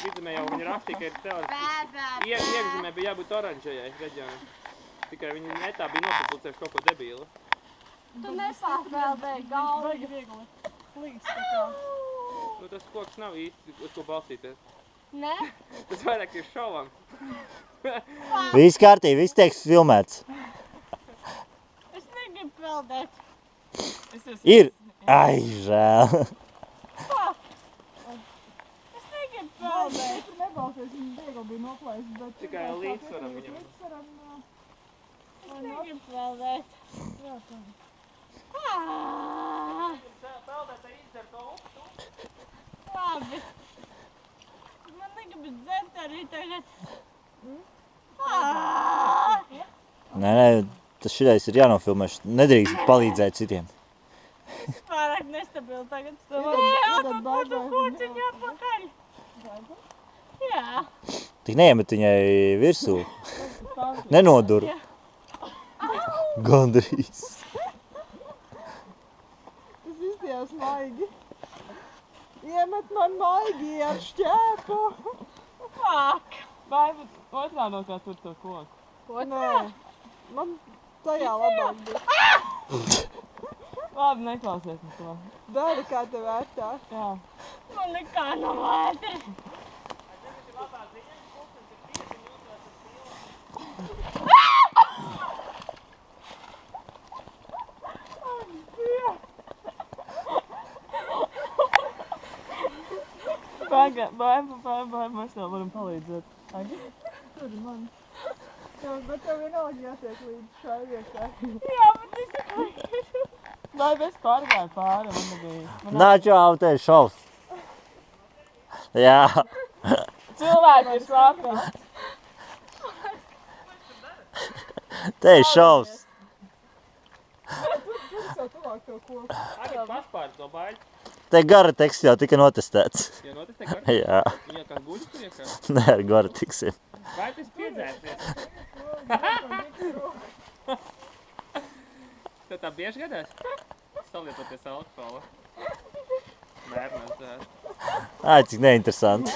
vidzemē jau viņi rakstīja, ka ir teorētiski. Iekšzemē bija jābūt oranžajai reģionam. Tikai viņi netā bija nosapulcējuši kaut ko debīlu. Tu nepārpeldēji galvu. Baigi viegli plīst tā kā. Nu tas koks nav īsti, uz ko balstīties. Ne? Tas vairāk ir šovam. Viss kārtīgi, viss tiek filmēts. Es negribu peldēt. Ir. Ai, žēl. Es negribu peldēt. Tur nebalsies, viņi viegli bija noplēst, bet... Tikai līdzsvaram viņam. Es negribu peldēt. Jā, tā. Peldēt, tai izdzer to uptu. Labi. Man negribas dzert arī tagad. Nē, tas šitais ir jānofilmē. Nedrīkst palīdzēt citiem. Pārāk nestabili tagad. Tagad Būtu kūciņu atpakaļ. Jā. Tik neiemet viņai virsū. Nenodur. Gandrīz. Tas izties maigi. Iemet man maigi ar šķēpu. Fāk. Vai otrā nokā tur to koku? Nē, man tajā labāk bija. Labi, neklausies uz to. Dari, kā tev vērtāk. Jā. Man nekā nav vētri. Vai mēs tev varam palīdzēt? Agi? Tur man. Bet tev vienalga jātiek līdz šai vietai. Jā, bet es negribu. Vai es pārgāju pāri, man nebija. Nāčau, te ir šovs. Jā. Cilvēki ir slāpē. Te ir šovs. Tur jau tuvāk tev koku. Agri paspāri to baļu. Te Gore-Tex jau tika notestēts. Ja notestē Gore? Jā. Viņa kā guļ tur iekā? Nē, ar Gore-Texiem. Vai tas piedzērsies? Tev tā bieži gadās? Salietoties alkohola. Bērnās dzēr. Ai, cik neinteresanti.